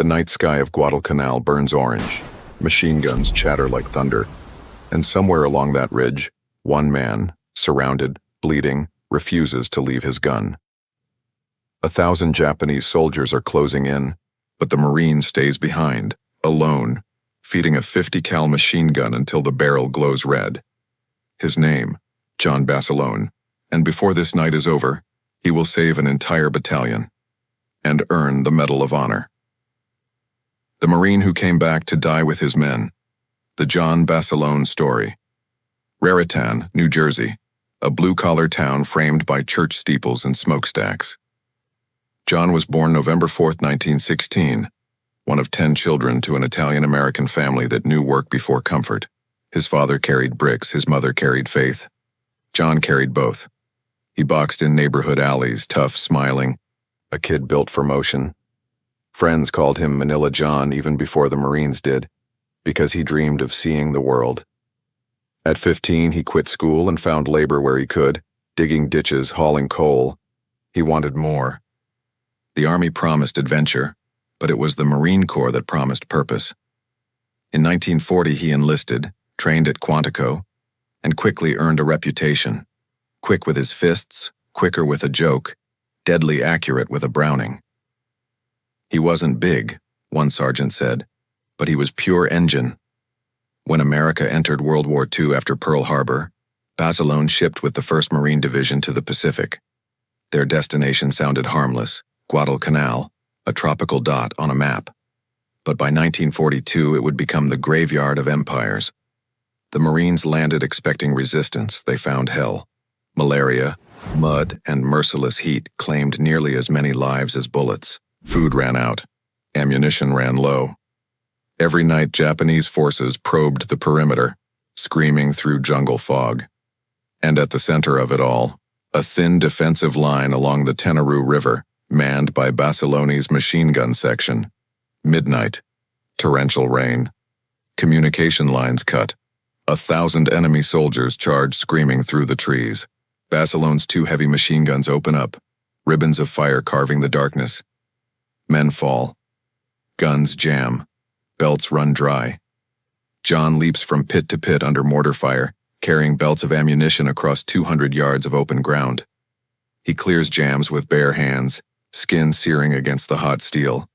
The night sky of Guadalcanal burns orange. Machine guns chatter like thunder. And somewhere along that ridge, one man, surrounded, bleeding, refuses to leave his gun. 1,000 Japanese soldiers are closing in, but the Marine stays behind, alone, feeding a 50 cal machine gun until the barrel glows red. His name, John Basilone, and before this night is over, he will save an entire battalion and earn the Medal of Honor. The Marine who came back to die with his men. The John Basilone story. Raritan, New Jersey, a blue-collar town framed by church steeples and smokestacks. John was born November 4, 1916, one of 10 children to an Italian-American family that knew work before comfort. His father carried bricks, his mother carried faith. John carried both. He boxed in neighborhood alleys, tough, smiling, a kid built for motion. Friends called him Manila John even before the Marines did, because he dreamed of seeing the world. At 15, he quit school and found labor where he could, digging ditches, hauling coal. He wanted more. The Army promised adventure, but it was the Marine Corps that promised purpose. In 1940, he enlisted, trained at Quantico, and quickly earned a reputation. Quick with his fists, quicker with a joke, deadly accurate with a Browning. He wasn't big, one sergeant said, but he was pure engine. When America entered World War II after Pearl Harbor, Basilone shipped with the 1st Marine Division to the Pacific. Their destination sounded harmless, Guadalcanal, a tropical dot on a map. But by 1942, it would become the graveyard of empires. The Marines landed expecting resistance. They found hell. Malaria, mud, and merciless heat claimed nearly as many lives as bullets. Food ran out. Ammunition ran low. Every night, Japanese forces probed the perimeter, screaming through jungle fog. And at the center of it all, a thin defensive line along the Tenarú River, manned by Basilone's machine gun section. Midnight. Torrential rain. Communication lines cut. 1,000 enemy soldiers charged screaming through the trees. Basilone's 2 heavy machine guns open up, ribbons of fire carving the darkness. Men fall. Guns jam. Belts run dry. John leaps from pit to pit under mortar fire, carrying belts of ammunition across 200 yards of open ground. He clears jams with bare hands, skin searing against the hot steel.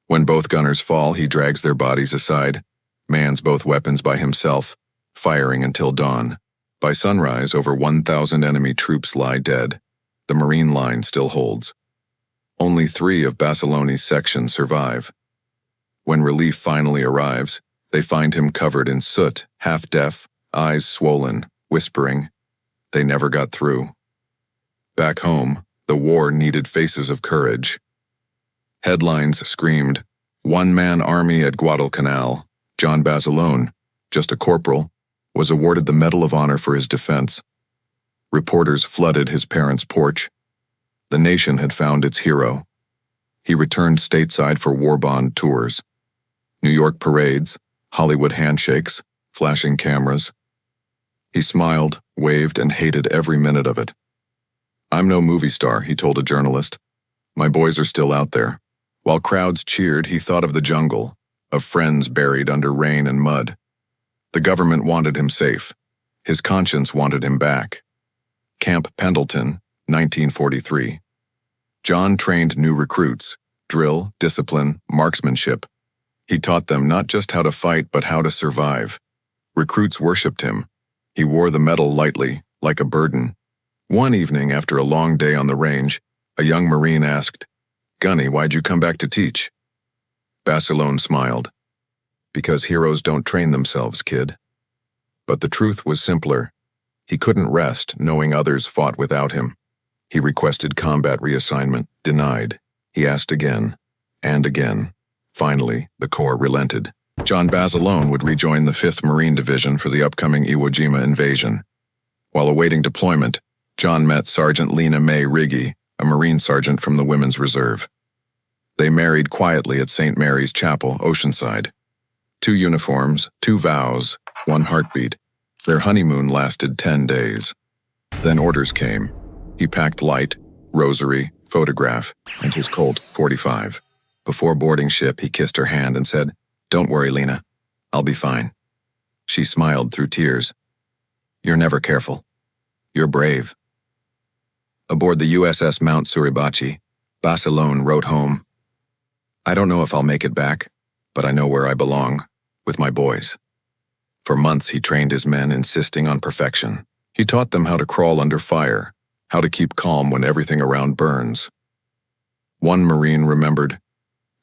When both gunners fall, he drags their bodies aside, mans both weapons by himself, firing until dawn. By sunrise, over 1,000 enemy troops lie dead. The Marine line still holds. Only 3 of Basilone's sections survive. When relief finally arrives, they find him covered in soot, half-deaf, eyes swollen, whispering, they never got through. Back home, the war needed faces of courage. Headlines screamed, "One-man army at Guadalcanal." John Basilone, just a corporal, was awarded the Medal of Honor for his defense. Reporters flooded his parents' porch. The nation had found its hero. He returned stateside for war bond tours. New York parades, Hollywood handshakes, flashing cameras. He smiled, waved, and hated every minute of it. "I'm no movie star," he told a journalist. "My boys are still out there." While crowds cheered, he thought of the jungle, of friends buried under rain and mud. The government wanted him safe. His conscience wanted him back. Camp Pendleton, 1943. John trained new recruits, drill, discipline, marksmanship. He taught them not just how to fight, but how to survive. Recruits worshipped him. He wore the medal lightly, like a burden. One evening, after a long day on the range, a young Marine asked, "Gunny, why'd you come back to teach?" Basilone smiled. "Because heroes don't train themselves, kid." But the truth was simpler. He couldn't rest knowing others fought without him. He requested combat reassignment, denied. He asked again, and again. Finally, the Corps relented. John Basilone would rejoin the 5th Marine Division for the upcoming Iwo Jima invasion. While awaiting deployment, John met Sergeant Lena Mae Riggy, a Marine sergeant from the Women's Reserve. They married quietly at St. Mary's Chapel, Oceanside. 2 uniforms, 2 vows, 1 heartbeat. Their honeymoon lasted 10 days. Then orders came. He packed light, rosary, photograph, and his Colt .45. Before boarding ship, he kissed her hand and said, "Don't worry, Lena. I'll be fine." She smiled through tears. "You're never careful. You're brave." Aboard the USS Mount Suribachi, Basilone wrote home, "I don't know if I'll make it back, but I know where I belong, with my boys." For months he trained his men, insisting on perfection. He taught them how to crawl under fire, how to keep calm when everything around burns. One Marine remembered,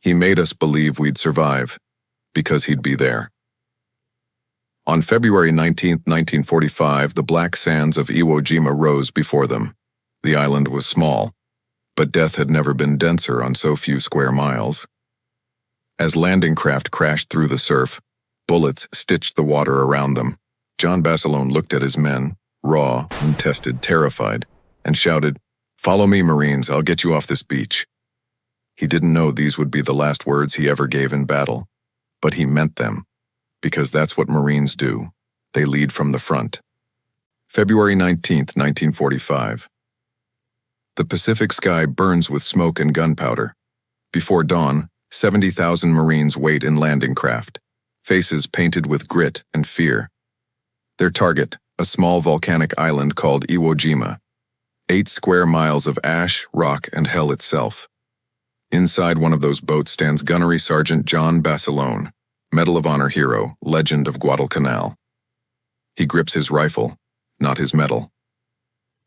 "He made us believe we'd survive, because he'd be there." On February 19, 1945, the black sands of Iwo Jima rose before them. The island was small, but death had never been denser on so few square miles. As landing craft crashed through the surf, bullets stitched the water around them. John Basilone looked at his men, raw, untested, terrified, and shouted, "Follow me, Marines, I'll get you off this beach." He didn't know these would be the last words he ever gave in battle, but he meant them, because that's what Marines do. They lead from the front. February 19, 1945. The Pacific sky burns with smoke and gunpowder. Before dawn, 70,000 Marines wait in landing craft, faces painted with grit and fear. Their target, a small volcanic island called Iwo Jima. 8 square miles of ash, rock, and hell itself. Inside one of those boats stands Gunnery Sergeant John Basilone, Medal of Honor hero, legend of Guadalcanal. He grips his rifle, not his medal.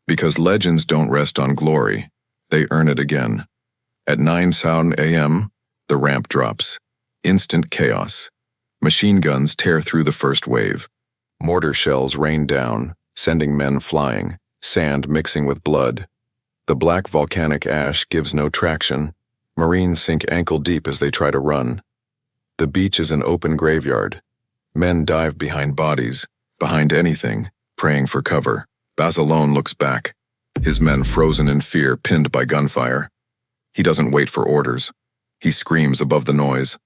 Because legends don't rest on glory, they earn it again. At 9 a.m., the ramp drops. Instant chaos. Machine guns tear through the first wave. Mortar shells rain down, sending men flying, sand mixing with blood. The black volcanic ash gives no traction. Marines sink ankle deep as they try to run. The beach is an open graveyard. Men dive behind bodies, behind anything, praying for cover. Basilone looks back, his men frozen in fear, pinned by gunfire. He doesn't wait for orders. He screams above the noise,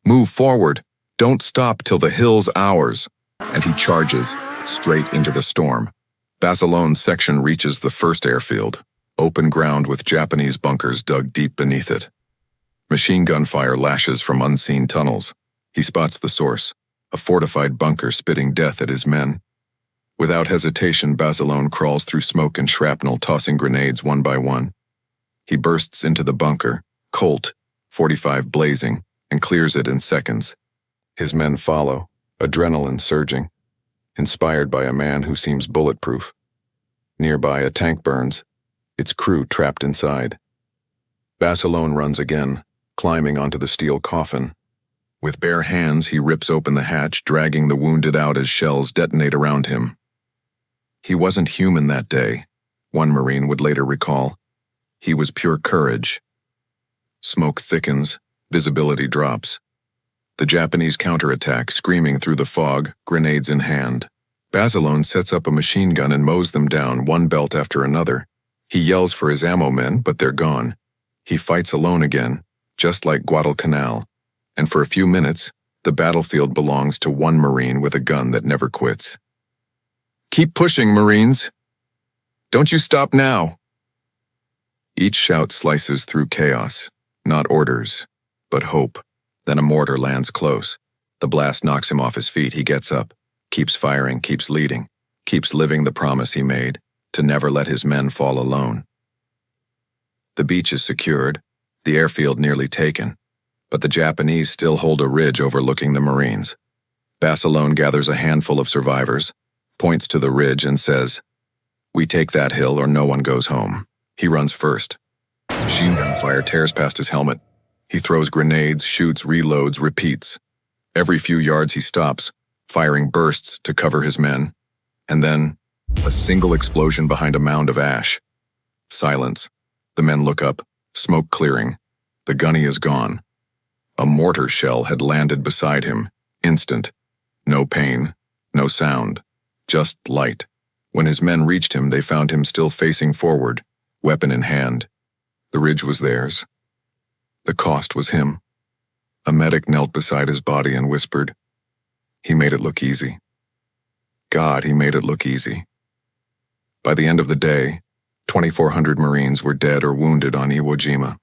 "Move forward! Don't stop till the hill's ours!" And he charges, straight into the storm. Basilone's section reaches the first airfield, open ground with Japanese bunkers dug deep beneath it. Machine gun fire lashes from unseen tunnels. He spots the source, a fortified bunker spitting death at his men. Without hesitation, Basilone crawls through smoke and shrapnel, tossing grenades one by one. He bursts into the bunker, Colt, 45 blazing, and clears it in seconds. His men follow, adrenaline surging, inspired by a man who seems bulletproof. Nearby, a tank burns, its crew trapped inside. Basilone runs again, climbing onto the steel coffin. With bare hands, he rips open the hatch, dragging the wounded out as shells detonate around him. He wasn't human that day, one Marine would later recall. He was pure courage. Smoke thickens, visibility drops. The Japanese counterattack, screaming through the fog, grenades in hand. Basilone sets up a machine gun and mows them down, one belt after another. He yells for his ammo men, but they're gone. He fights alone again, just like Guadalcanal. And for a few minutes, the battlefield belongs to one Marine with a gun that never quits. "Keep pushing, Marines! Don't you stop now!" Each shout slices through chaos, not orders, but hope. Then a mortar lands close. The blast knocks him off his feet. He gets up, keeps firing, keeps leading, keeps living the promise he made, to never let his men fall alone. The beach is secured, the airfield nearly taken, but the Japanese still hold a ridge overlooking the Marines. Basilone gathers a handful of survivors, points to the ridge and says, "We take that hill or no one goes home." He runs first. Machine gun fire tears past his helmet. He throws grenades, shoots, reloads, repeats. Every few yards he stops, firing bursts to cover his men. And then, a single explosion behind a mound of ash. Silence. The men look up, smoke clearing. The gunny is gone. A mortar shell had landed beside him, instant. No pain, no sound, just light. When his men reached him, they found him still facing forward, weapon in hand. The ridge was theirs. The cost was him. A medic knelt beside his body and whispered, "He made it look easy. God, he made it look easy." By the end of the day, 2,400 Marines were dead or wounded on Iwo Jima.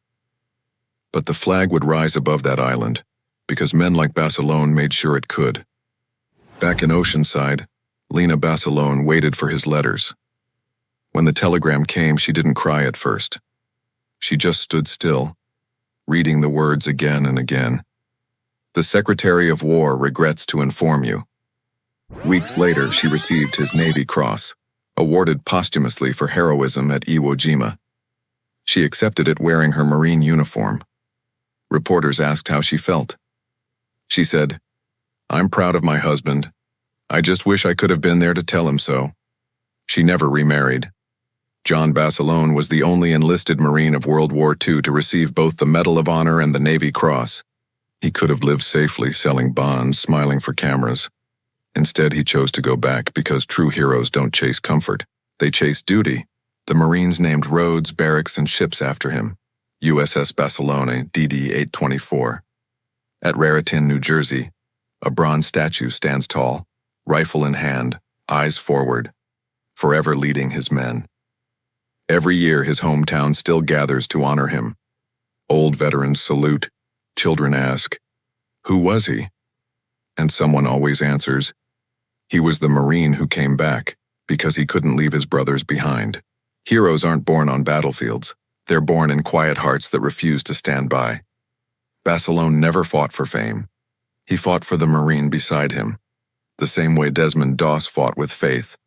But the flag would rise above that island, because men like Basilone made sure it could. Back in Oceanside, Lena Basilone waited for his letters. When the telegram came, she didn't cry at first. She just stood still, reading the words again and again. The Secretary of War regrets to inform you. Weeks later, she received his Navy Cross, awarded posthumously for heroism at Iwo Jima. She accepted it wearing her Marine uniform. Reporters asked how she felt. She said, "I'm proud of my husband. I just wish I could have been there to tell him so." She never remarried. John Basilone was the only enlisted Marine of World War II to receive both the Medal of Honor and the Navy Cross. He could have lived safely selling bonds, smiling for cameras. Instead, he chose to go back because true heroes don't chase comfort. They chase duty. The Marines named roads, barracks, and ships after him. USS Basilone, DD-824. At Raritan, New Jersey, a bronze statue stands tall, rifle in hand, eyes forward, forever leading his men. Every year, his hometown still gathers to honor him. Old veterans salute. Children ask, "Who was he?" And someone always answers, "He was the Marine who came back because he couldn't leave his brothers behind." Heroes aren't born on battlefields. They're born in quiet hearts that refuse to stand by. Basilone never fought for fame. He fought for the Marine beside him, the same way Desmond Doss fought with faith,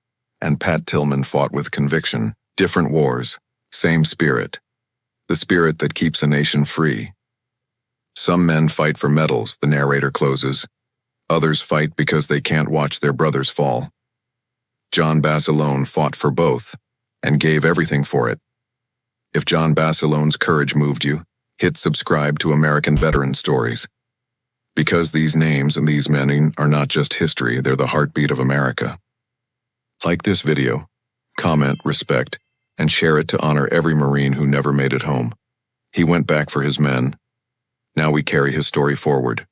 and Pat Tillman fought with conviction. Different wars, same spirit. The spirit that keeps a nation free. Some men fight for medals, the narrator closes. Others fight because they can't watch their brothers fall. John Basilone fought for both, and gave everything for it. If John Basilone's courage moved you, hit subscribe to American Veteran Stories. Because these names and these men are not just history, they're the heartbeat of America. Like this video, comment, respect, and share it to honor every Marine who never made it home. He went back for his men. Now we carry his story forward.